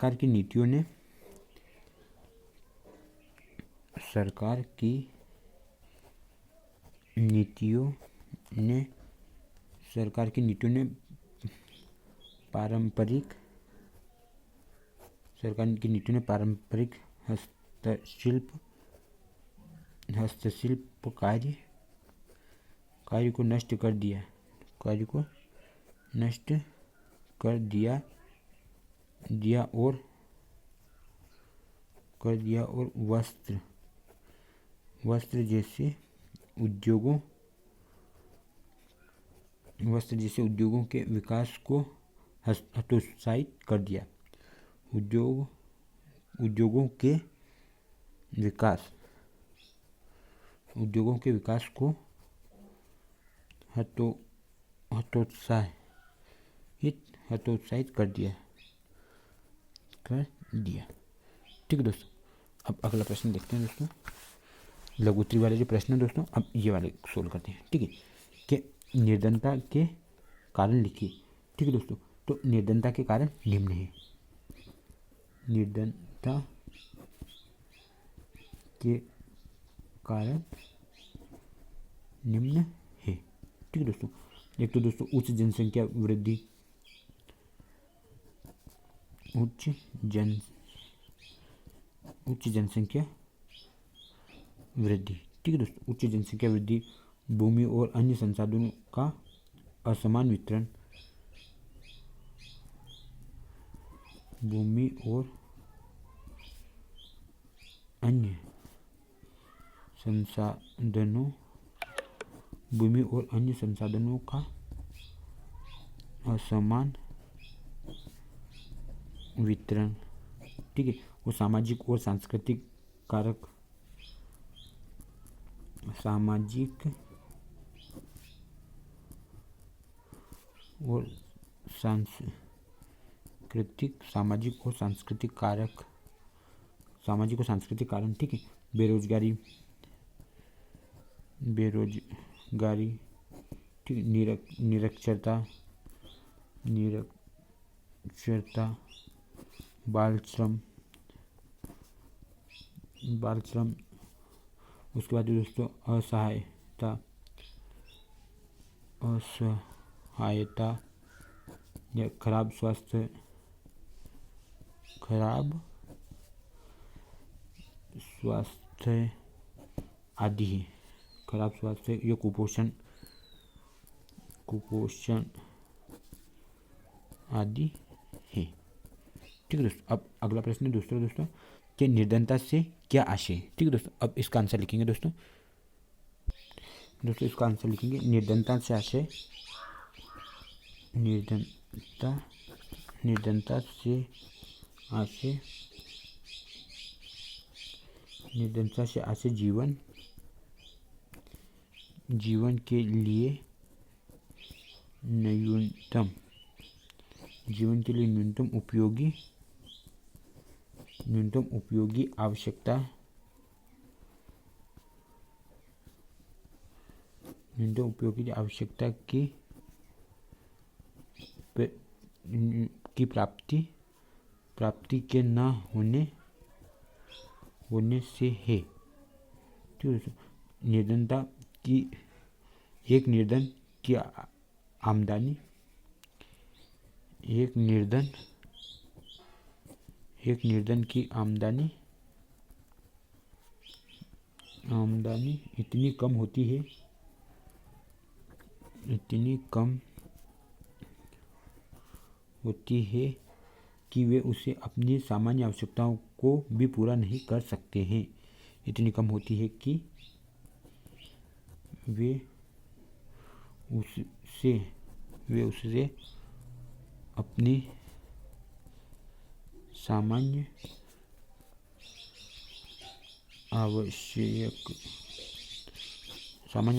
सरकार की नीतियों ने पारंपरिक हस्तशिल्प कार्य को नष्ट कर दिया और वस्त्र जैसे उद्योगों के विकास को हतोत्साहित कर दिया। उद्योगों के विकास को हतोत्साहित कर दिया। ठीक है दोस्तों, अब अगला प्रश्न देखते हैं दोस्तों। लघुत्तरी वाले जो प्रश्न है दोस्तों, अब ये वाले सोल्व करते हैं। ठीक है, कि निर्धनता के कारण लिखिए। ठीक है दोस्तों, तो निर्धनता के कारण निम्न है। निर्धनता के कारण निम्न है। ठीक है दोस्तों, एक तो दोस्तों उच्च जनसंख्या वृद्धि, उच्च जनसंख्या वृद्धि। ठीक है दोस्तों, उच्च जनसंख्या वृद्धि, भूमि और अन्य संसाधनों का असमान वितरण, भूमि और अन्य संसाधनों का असमान वितरण। ठीक है, वो सामाजिक और सांस्कृतिक कारक, सामाजिक और सांस्कृतिक कारण। ठीक है, बेरोजगारी, ठीक है, निरक्षरता, बाल श्रम। उसके बाद दोस्तों असहायता या खराब स्वास्थ्य आदि है। खराब स्वास्थ्य या कुपोषण आदि है। ठीक है दोस्तों, अब अगला प्रश्न है दोस्तों कि निर्धनता से क्या आशय। ठीक है दोस्तों, अब इसका आंसर लिखेंगे दोस्तों। इसका आंसर लिखेंगे, निर्धनता से आशय, जीवन के लिए न्यूनतम उपयोगी आवश्यकता की प्राप्ति के न होने से है। ठीक है, निर्धन की आमदनी इतनी कम होती है कि वे उसे अपनी सामान्य आवश्यकताओं को भी पूरा नहीं कर सकते हैं। इतनी कम होती है कि वे उससे अपनी सामान्य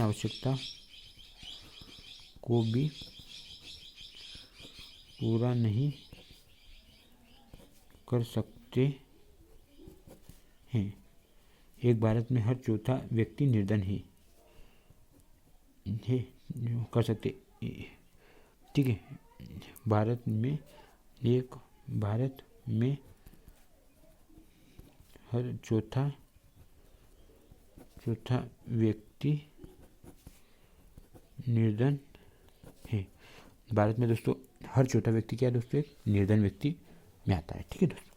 आवश्यकता को भी पूरा नहीं कर सकते हैं। एक भारत में हर चौथा व्यक्ति निर्धन है कर सकते। ठीक है, भारत में हर चौथा व्यक्ति निर्धन है। भारत में दोस्तों हर चौथा व्यक्ति क्या है दोस्तों, एक निर्धन व्यक्ति में आता है। ठीक है दोस्तों,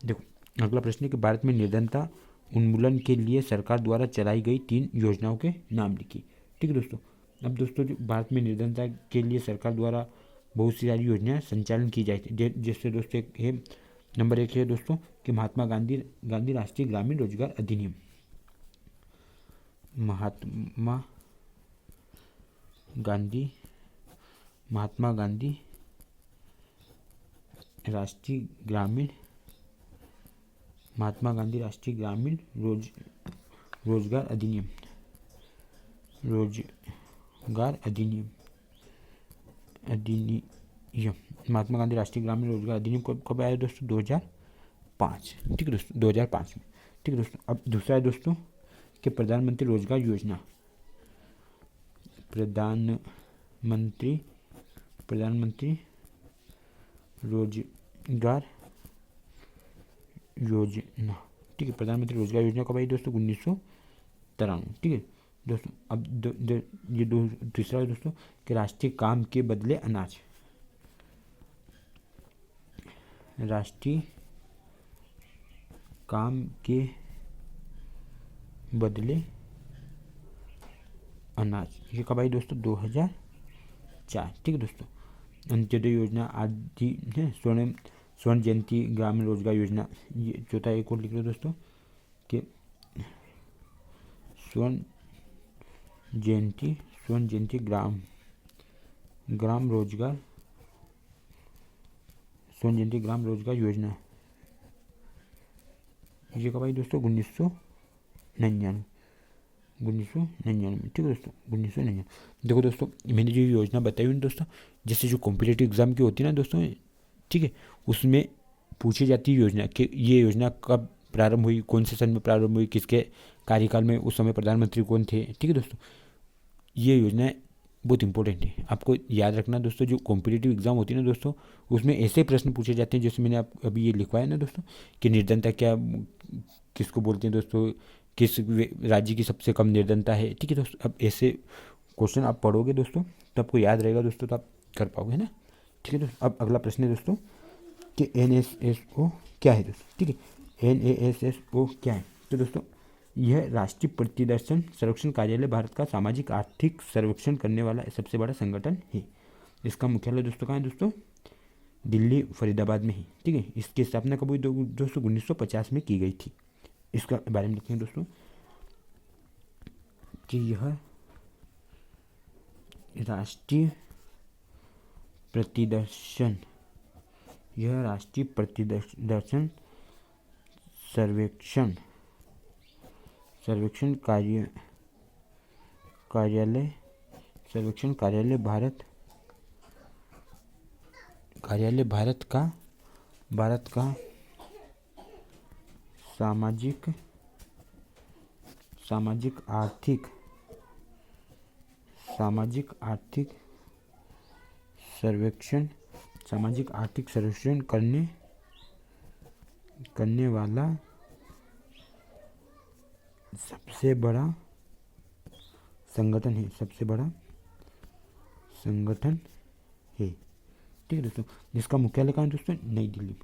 देखो अगला प्रश्न है कि भारत में निर्धनता उन्मूलन के लिए सरकार द्वारा चलाई गई 3 योजनाओं के नाम लिखिए। ठीक है दोस्तों, अब दोस्तों जो भारत में निर्धनता के लिए सरकार द्वारा बहुत सी सारी योजनाएं संचालन की जाती है, जैसे दोस्तों एक है नंबर 1 है दोस्तों कि महात्मा गांधी राष्ट्रीय ग्रामीण रोजगार अधिनियम। महात्मा गांधी राष्ट्रीय ग्रामीण रोजगार अधिनियम। महात्मा गांधी राष्ट्रीय ग्रामीण रोजगार अधिनियम कब आया दोस्तों, 2005। ठीक है दोस्तों, 2005 में। ठीक है दोस्तों, अब दूसरा है दोस्तों कि प्रधानमंत्री रोजगार योजना। प्रधानमंत्री रोजगार योजना। ठीक है, प्रधानमंत्री रोजगार योजना कब आई दोस्तों, 1993। ठीक है दोस्तों, अब ये तीसरा है दोस्तों कि राष्ट्रीय काम के बदले अनाज। राष्ट्रीय काम के बदले अनाज, ये कब आई दोस्तों, 2004। ठीक है दोस्तों, अंत्योदय योजना आदि है, स्वर्ण जयंती ग्रामीण रोजगार योजना। ये चौथा एक और लिख लो दोस्तों कि स्वर्ण जयंती ग्राम रोजगार योजना। ये कब आई दोस्तों, 1999। ठीक है दोस्तों, 1999। देखो दोस्तों, मैंने जो योजना बताई हुई दोस्तों, जैसे जो कॉम्पिटिटिव एग्जाम की होती है ना दोस्तों, ठीक है, उसमें पूछी जाती है योजना कि ये योजना कब प्रारंभ हुई, कौन से सन में प्रारंभ हुई, किसके कार्यकाल में, उस समय प्रधानमंत्री कौन थे। ठीक है दोस्तों, ये योजनाएं बहुत इंपॉर्टेंट है, आपको याद रखना दोस्तों। जो कॉम्पिटिटिव एग्जाम होती है ना दोस्तों, उसमें ऐसे प्रश्न पूछे जाते हैं जैसे मैंने आप अभी ये लिखवाया ना दोस्तों कि निर्धनता क्या किसको बोलते हैं दोस्तों, किस राज्य की सबसे कम निर्धनता है। ठीक है दोस्तों, अब ऐसे क्वेश्चन आप पढ़ोगे दोस्तों तो आपको याद रहेगा दोस्तों, तो आप कर पाओगे ना। ठीक है दोस्तों, अब अगला प्रश्न है दोस्तों कि NSSO क्या है दोस्तों। ठीक है, NASSO क्या है, तो दोस्तों यह राष्ट्रीय प्रतिदर्शन सर्वेक्षण कार्यालय भारत का सामाजिक आर्थिक सर्वेक्षण करने वाला सबसे बड़ा संगठन है। इसका मुख्यालय दोस्तों कहाँ है दोस्तों, दिल्ली फरीदाबाद में ही। ठीक है, इसकी स्थापना कब हुई दोस्तों, 1950 में की गई थी। इसका बारे में लिखेंगे दोस्तों कि यह राष्ट्रीय प्रतिदर्शन सर्वेक्षण कार्यालय भारत का सामाजिक आर्थिक सर्वेक्षण करने वाला सबसे बड़ा संगठन है। ठीक है दोस्तों, इसका मुख्यालय कहाँ है दोस्तों, नई दिल्ली।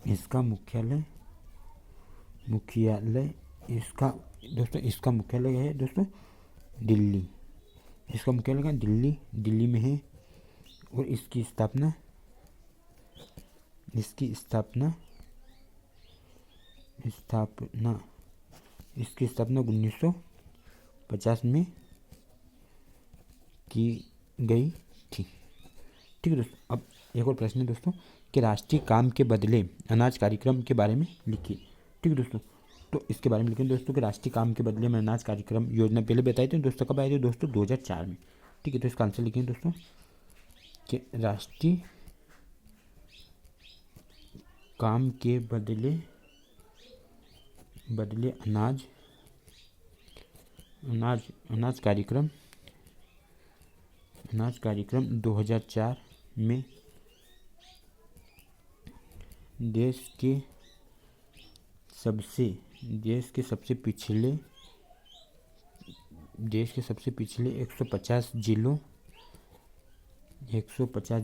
इसका मुख्यालय है दोस्तों दिल्ली। इसका मुख्यालय कहाँ, दिल्ली में है। और इसकी स्थापना 1950 में की गई थी। ठीक है दोस्तों, अब एक और प्रश्न है दोस्तों कि राष्ट्रीय काम के बदले अनाज कार्यक्रम के बारे में लिखिए। ठीक है दोस्तों, तो इसके बारे में लिखें दोस्तों कि राष्ट्रीय काम के बदले में अनाज कार्यक्रम योजना पहले बताई थी दोस्तों, कब आई थी दोस्तों, 2004 में। ठीक है, तो इसका आंसर लिखें दोस्तों कि राष्ट्रीय काम के बदले अनाज कार्यक्रम 2004 में देश के देश के सबसे पिछले 150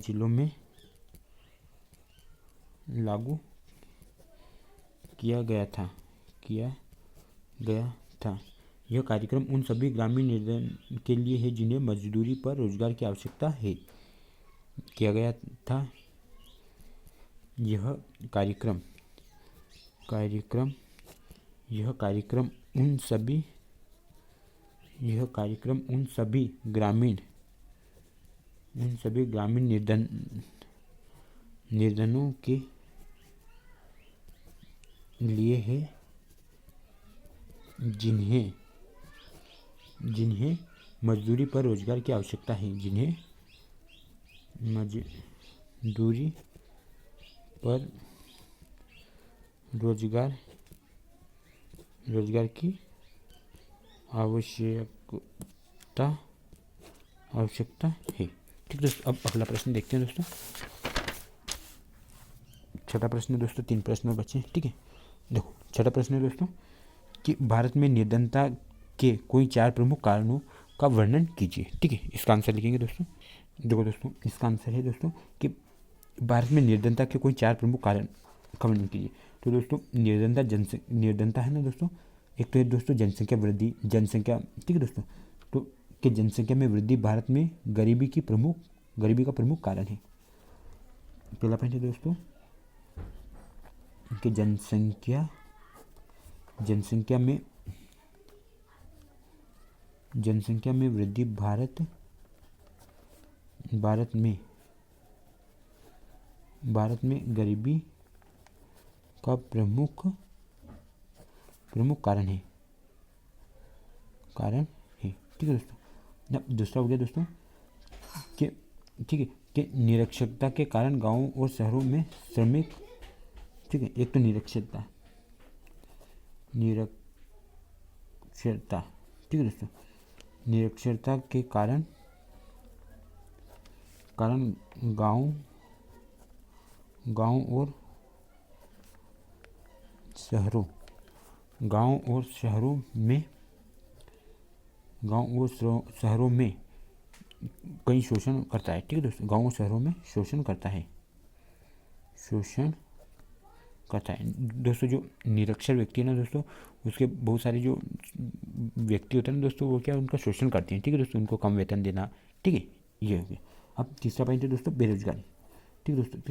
जिलों में लागू किया गया था। यह कार्यक्रम उन सभी ग्रामीण निर्धन के लिए है जिन्हें मजदूरी पर रोजगार की आवश्यकता है। किया गया था। यह कार्यक्रम उन सभी ग्रामीण निर्धनों के लिए है जिन्हें मजदूरी पर रोजगार की आवश्यकता है। रोजगार की आवश्यकता है। ठीक दोस्तों, अब अगला प्रश्न देखते हैं दोस्तों। छठा प्रश्न दोस्तों, 3 प्रश्न बचे हैं। ठीक है, देखो छठा प्रश्न है दोस्तों कि भारत में निर्धनता के कोई 4 प्रमुख कारणों का वर्णन कीजिए। ठीक है, इसका आंसर लिखेंगे दोस्तों। देखो दोस्तों, इसका आंसर है दोस्तों कि भारत में निर्धनता के कोई 4 प्रमुख कारण का वर्णन कीजिए। तो दोस्तों निर्धनता है ना दोस्तों, एक तो है दोस्तों जनसंख्या वृद्धि, ठीक है दोस्तों, तो कि जनसंख्या में वृद्धि भारत में गरीबी का प्रमुख कारण है। पहला पॉइंट है दोस्तों कि जनसंख्या में वृद्धि भारत में गरीबी का प्रमुख कारण है। ठीक है दोस्तों। अब दूसरा हो गया दोस्तों कि ठीक है कि निरक्षरता के कारण गांवों और शहरों में श्रमिक, ठीक है, एक तो निरक्षरता, ठीक है दोस्तों, निरक्षरता के कारण गांव और शहरों में कई शोषण करता है। ठीक है दोस्तों, गाँव और शहरों में शोषण करता है। दोस्तों जो निरक्षर व्यक्ति है ना दोस्तों, उसके बहुत सारे जो व्यक्ति होते हैं ना दोस्तों, वो क्या उनका शोषण करते हैं। ठीक है दोस्तों, उनको कम वेतन देना। ठीक है, ये हो गया। अब तीसरा पॉइंट है दोस्तों बेरोजगारी। ठीक है दोस्तों,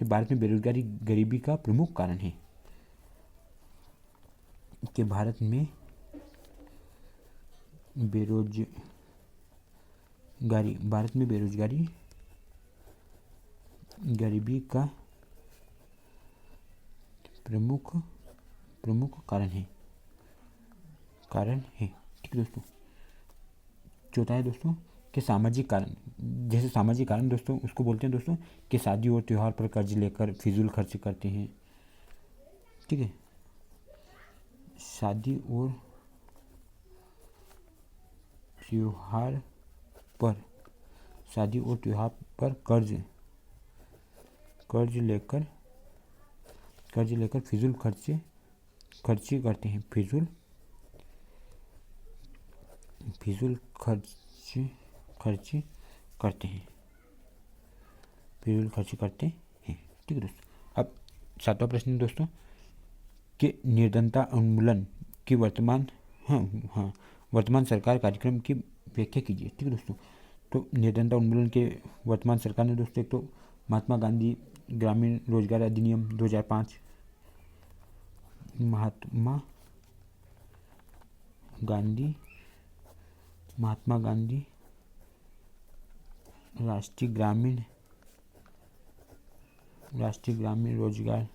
भारत में बेरोजगारी गरीबी का प्रमुख कारण है। कि भारत में बेरोजगारी गरीबी का प्रमुख कारण है। ठीक है दोस्तों। चौथा है दोस्तों कि सामाजिक कारण, जैसे सामाजिक कारण दोस्तों उसको बोलते हैं दोस्तों कि शादी और त्यौहार पर कर्ज लेकर फिजूल खर्च करते हैं। ठीक है, शादी और त्योहार पर कर्ज लेकर फिजूल खर्ची करते हैं। फिजूल खर्ची करते हैं। ठीक है दोस्तों। अब 7वां प्रश्न है दोस्तों कि निर्धनता उन्मूलन की वर्तमान सरकार कार्यक्रम की व्याख्या कीजिए। ठीक है दोस्तों। तो निर्धनता उन्मूलन के वर्तमान सरकार ने दोस्तों एक तो महात्मा गांधी ग्रामीण रोजगार अधिनियम 2005, महात्मा गांधी राष्ट्रीय ग्रामीण रोजगार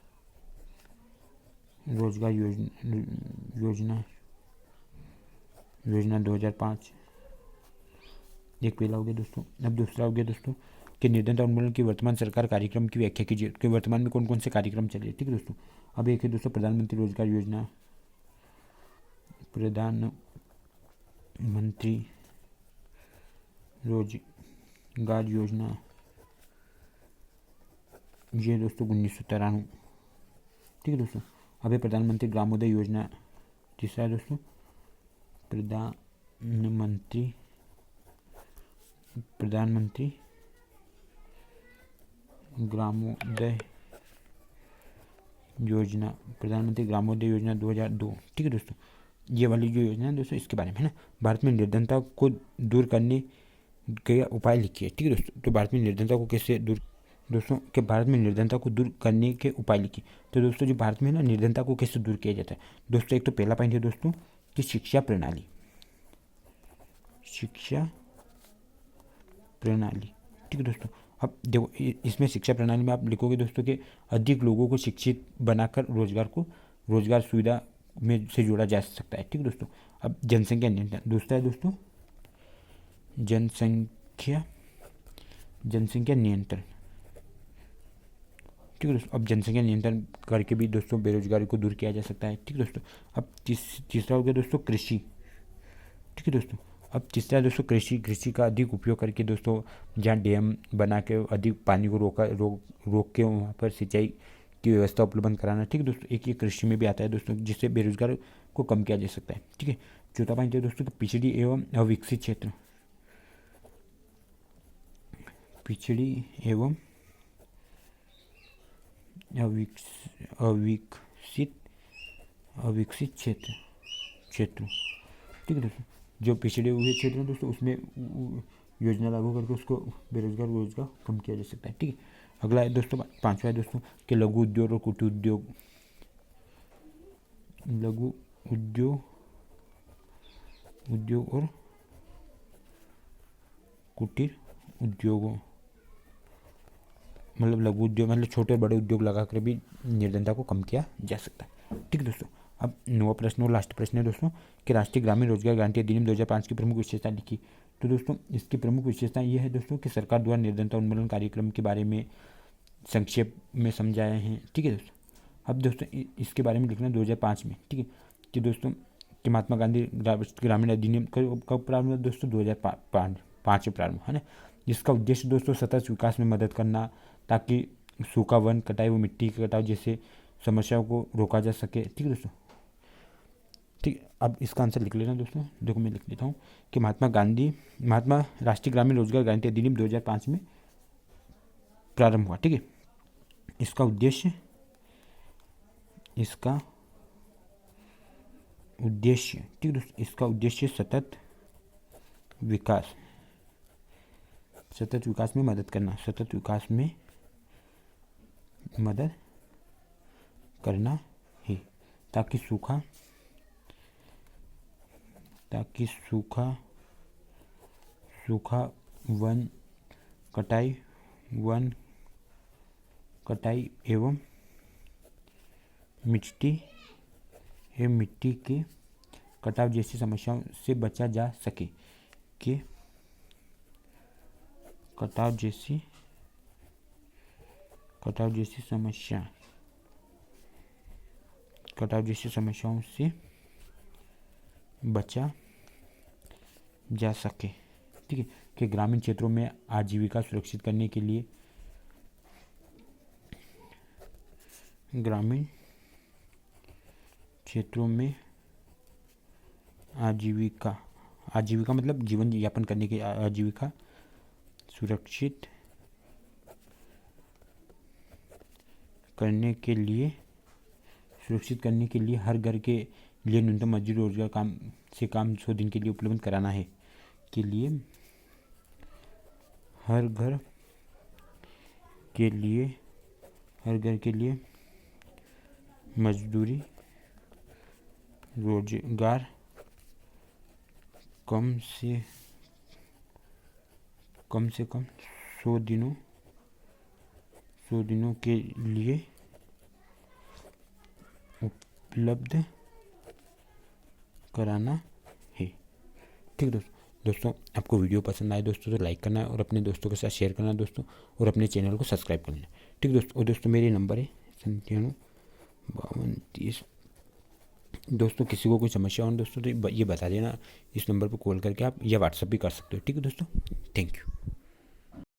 योजना 2005, एक पहला हो गया दोस्तों। अब दूसरा हो गया दोस्तों कि निर्धनता उन्मूलन की वर्तमान सरकार कार्यक्रम की व्याख्या कीजिए कि वर्तमान में कौन कौन से कार्यक्रम चले। ठीक है दोस्तों। अब एक है दोस्तों प्रधानमंत्री रोजगार योजना, ये दोस्तों 1993। ठीक है दोस्तों। अब है प्रधानमंत्री ग्रामोदय योजना, तीसरा है दोस्तों प्रधानमंत्री ग्रामोदय योजना, 2002। ठीक है दोस्तों, ये वाली जो योजना है दोस्तों इसके बारे में है ना। भारत में निर्धनता को दूर करने के उपाय लिखिए। ठीक है दोस्तों, तो भारत में निर्धनता को कैसे दूर, दोस्तों कि भारत में निर्धनता को दूर करने के उपाय लिखिए। तो दोस्तों जो भारत में ना निर्धनता को कैसे दूर किया जाता है दोस्तों, एक तो पहला पॉइंट है दोस्तों कि शिक्षा प्रणाली। ठीक है दोस्तों, अब देखो इसमें शिक्षा प्रणाली में आप लिखोगे दोस्तों कि अधिक लोगों को शिक्षित बनाकर रोजगार सुविधा में से जोड़ा जा सकता है। ठीक है दोस्तों, अब जनसंख्या नियंत्रण, दूसरा है दोस्तों जनसंख्या नियंत्रण। ठीक है दोस्तों, अब जनसंख्या नियंत्रण करके भी दोस्तों बेरोजगारी को दूर किया जा सकता है। ठीक है दोस्तों, अब तीसरा हो गया दोस्तों कृषि। ठीक है दोस्तों, अब तीसरा दोस्तों कृषि का अधिक उपयोग करके दोस्तों जहाँ डैम बना के अधिक पानी को रोक के वहाँ पर सिंचाई की व्यवस्था उपलब्ध कराना। ठीक है दोस्तों, एक ये कृषि में भी आता है दोस्तों, जिससे बेरोजगार को कम किया जा सकता है। ठीक है, चौथा पॉइंट है दोस्तों पिछड़ी एवं अविकसित क्षेत्र। पिछड़ी एवं अविकसित क्षेत्र। ठीक है दोस्तों, जो पिछड़े हुए क्षेत्र हैं दोस्तों उसमें योजना लागू करके उसको बेरोजगार को रोजगार कम किया जा सकता है। ठीक है, अगला है दोस्तों पांचवा है दोस्तों कि लघु उद्योग और कुटीर उद्योगों, मतलब लघु उद्योग मतलब छोटे और बड़े उद्योग लगाकर भी निर्धनता को कम किया जा सकता है। ठीक है दोस्तों, अब 9वां प्रश्न और लास्ट प्रश्न है दोस्तों कि राष्ट्रीय ग्रामीण रोजगार गारंटी अधिनियम 2005 की प्रमुख विशेषता लिखी। तो दोस्तों इसकी प्रमुख विशेषता ये है दोस्तों कि सरकार द्वारा निर्धनता उन्मूलन कार्यक्रम के बारे में संक्षेप में समझाए हैं। ठीक है दोस्तों, अब दोस्तों इसके बारे में लिखना है 2005 में। ठीक है कि दोस्तों कि महात्मा गांधी ग्रामीण अधिनियम कब प्रारंभ हुआ दोस्तों, 2005 में प्रारंभ है ना। जिसका उद्देश्य दोस्तों सतत विकास में मदद करना, ताकि सूखा वन कटाई व मिट्टी के कटाव जैसे समस्याओं को रोका जा सके। ठीक है दोस्तों, ठीक, अब इसका आंसर लिख लेना दोस्तों। देखो मैं लिख लेता हूँ कि महात्मा राष्ट्रीय ग्रामीण रोजगार गारंटी अधिनियम 2005 में प्रारंभ हुआ। ठीक है, इसका उद्देश्य ठीक है दोस्तों, इसका उद्देश्य सतत विकास में मदद करना है, ताकि सूखा वन कटाई एवं मिट्टी के कटाव जैसी समस्याओं से बचा जा सके। कटाव जैसी समस्याओं से बचा जा सके। ठीक है, कि ग्रामीण क्षेत्रों में आजीविका सुरक्षित करने के लिए आजीविका मतलब जीवन यापन करने की आजीविका सुरक्षित करने के लिए हर घर के लिए न्यूनतम मजदूरी रोजगार काम 100 दिन के लिए उपलब्ध कराना है। के लिए हर घर के लिए मजदूरी रोजगार कम से कम 100 दिनों के लिए उपलब्ध कराना है। ठीक है दोस्तों आपको वीडियो पसंद आए दोस्तों तो लाइक करना है और अपने दोस्तों के साथ शेयर करना दोस्तों, और अपने चैनल को सब्सक्राइब करना है। ठीक है दोस्तों, और दोस्तों मेरे नंबर है 975230। दोस्तों किसी को कोई समस्या हो दोस्तों तो ये बता देना, इस नंबर पर कॉल करके आप या व्हाट्सअप भी कर सकते हो। ठीक है दोस्तों, थैंक यू।